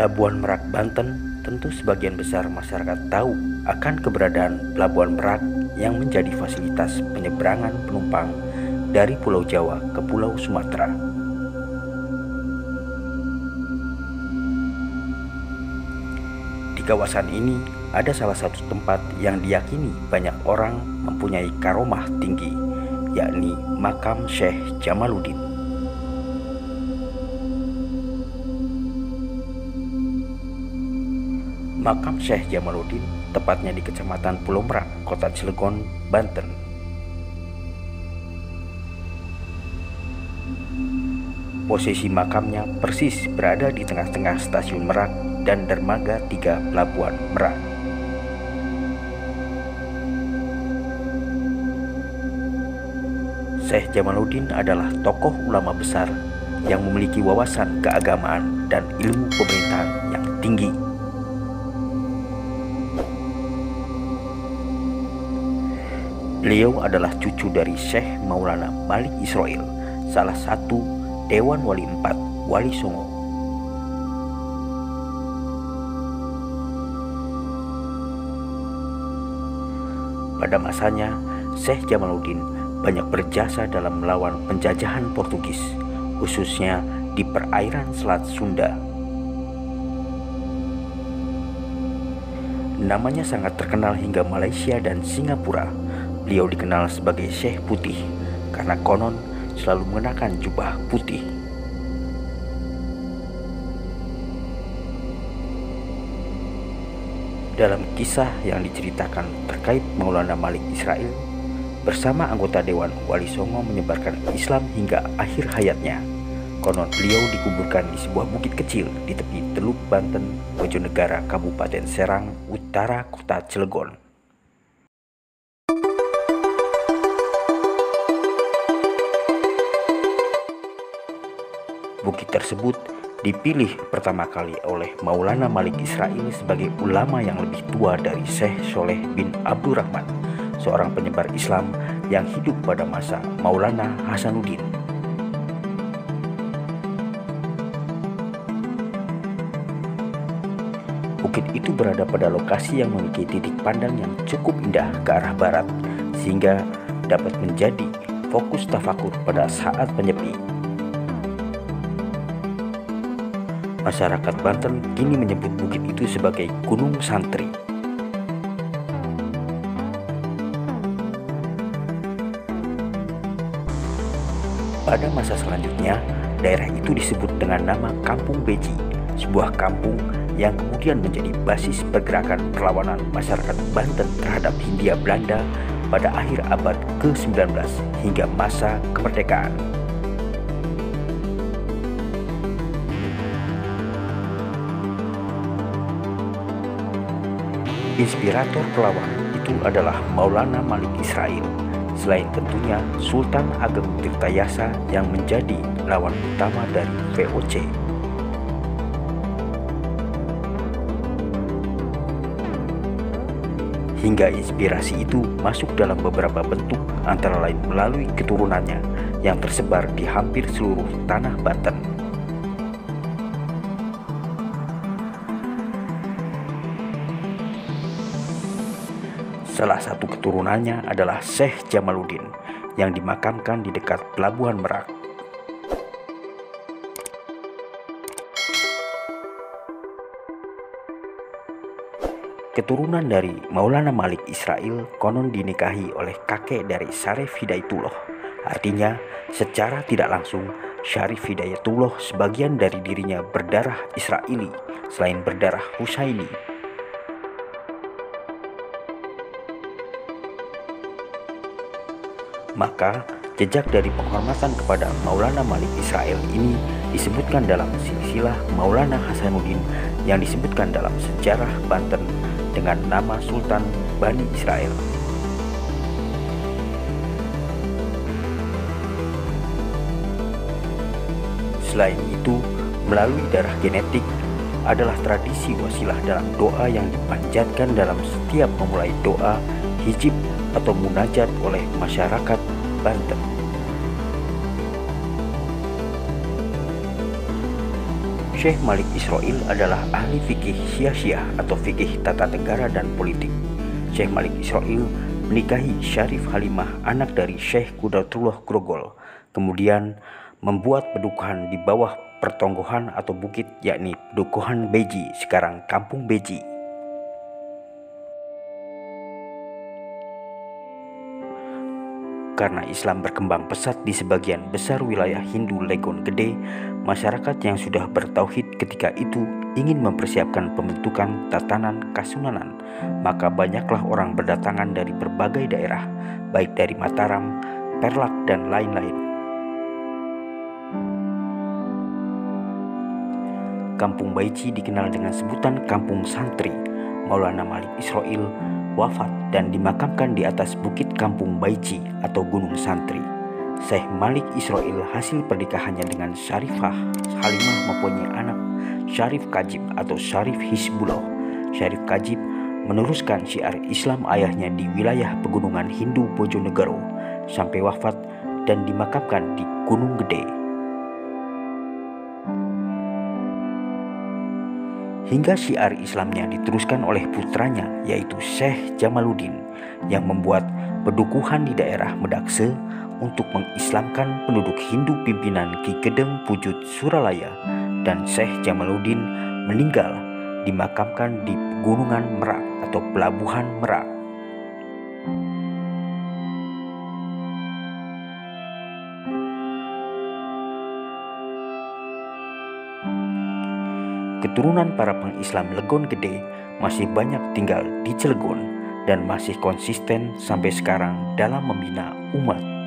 Pelabuhan Merak, Banten. Tentu sebagian besar masyarakat tahu akan keberadaan Pelabuhan Merak yang menjadi fasilitas penyeberangan penumpang dari Pulau Jawa ke Pulau Sumatera. Di kawasan ini ada salah satu tempat yang diyakini banyak orang mempunyai karomah tinggi, yakni makam Syekh Jamaluddin. Makam Syekh Jamaluddin tepatnya di Kecamatan Pulau Merak, Kota Cilegon, Banten. Posisi makamnya persis berada di tengah-tengah Stasiun Merak dan Dermaga 3 Pelabuhan Merak. Syekh Jamaluddin adalah tokoh ulama besar yang memiliki wawasan keagamaan dan ilmu pemerintahan yang tinggi. Beliau adalah cucu dari Syekh Maulana Malik Israil, salah satu Dewan Wali IV Wali Songo. Pada masanya, Syekh Jamaluddin banyak berjasa dalam melawan penjajahan Portugis, khususnya di perairan Selat Sunda. Namanya sangat terkenal hingga Malaysia dan Singapura. Beliau dikenal sebagai Syekh Putih karena konon selalu mengenakan jubah putih. Dalam kisah yang diceritakan terkait Maulana Malik Israil, bersama anggota Dewan Wali Songo menyebarkan Islam hingga akhir hayatnya. Konon beliau dikuburkan di sebuah bukit kecil di tepi Teluk Banten, Bojonegara, Kabupaten Serang, Utara Kota Cilegon. Bukit tersebut dipilih pertama kali oleh Maulana Malik Israil sebagai ulama yang lebih tua dari Syekh Soleh bin Abdurrahman, seorang penyebar Islam yang hidup pada masa Maulana Hasanuddin. Bukit itu berada pada lokasi yang memiliki titik pandang yang cukup indah ke arah barat, sehingga dapat menjadi fokus tafakur pada saat penyepi. Masyarakat Banten kini menyebut bukit itu sebagai Gunung Santri. Pada masa selanjutnya, daerah itu disebut dengan nama Kampung Beji, sebuah kampung yang kemudian menjadi basis pergerakan perlawanan masyarakat Banten terhadap Hindia Belanda pada akhir abad ke-19 hingga masa kemerdekaan. Inspirator perlawanan itu adalah Maulana Malik Israil, selain tentunya Sultan Ageng Tirtayasa yang menjadi lawan utama dari VOC. Hingga inspirasi itu masuk dalam beberapa bentuk, antara lain melalui keturunannya yang tersebar di hampir seluruh tanah Banten. Salah satu keturunannya adalah Syekh Jamaluddin yang dimakamkan di dekat Pelabuhan Merak. Keturunan dari Maulana Malik Israil konon dinikahi oleh kakek dari Syarif Hidayatullah. Artinya, secara tidak langsung, Syarif Hidayatullah sebagian dari dirinya berdarah Israeli selain berdarah Husaini. Maka, jejak dari penghormatan kepada Maulana Malik Israil ini disebutkan dalam silsilah Maulana Hasanuddin yang disebutkan dalam sejarah Banten dengan nama Sultan Bani Israil. Selain itu, melalui darah genetik adalah tradisi wasilah dalam doa yang dipanjatkan dalam setiap memulai doa, hijab atau munajat oleh masyarakat Banten. Syekh Malik Israil adalah ahli fikih Syiah atau fikih tata negara dan politik. Syekh Malik Israil menikahi Syarif Halimah, anak dari Syekh Qudratullah Grogol, kemudian membuat pedukuhan di bawah pertonggohan atau bukit, yakni Pedukuhan Beji, sekarang Kampung Beji. Karena Islam berkembang pesat di sebagian besar wilayah Hindu Legon Gede, masyarakat yang sudah bertauhid ketika itu ingin mempersiapkan pembentukan tatanan kasunanan, maka banyaklah orang berdatangan dari berbagai daerah, baik dari Mataram, Perlak, dan lain-lain. Kampung Baiji dikenal dengan sebutan Kampung Santri. Maulana Malik Israil wafat dan dimakamkan di atas bukit Kampung Baiji atau Gunung Santri. Syekh Malik Israil hasil pernikahannya dengan Syarifah Halimah mempunyai anak Syarif Kajib atau Syarif Hizbullah. Syarif Kajib meneruskan syiar Islam ayahnya di wilayah pegunungan Hindu Bojonegoro sampai wafat dan dimakamkan di Gunung Gede. Hingga syiar Islamnya diteruskan oleh putranya, yaitu Syekh Jamaluddin, yang membuat pedukuhan di daerah Medakse untuk mengislamkan penduduk Hindu pimpinan Ki Gedeng Pujut Suralaya, dan Syekh Jamaluddin meninggal dimakamkan di Pegunungan Merak atau Pelabuhan Merak. Keturunan para pengislam Legon Gede masih banyak tinggal di Cilegon dan masih konsisten sampai sekarang dalam membina umat.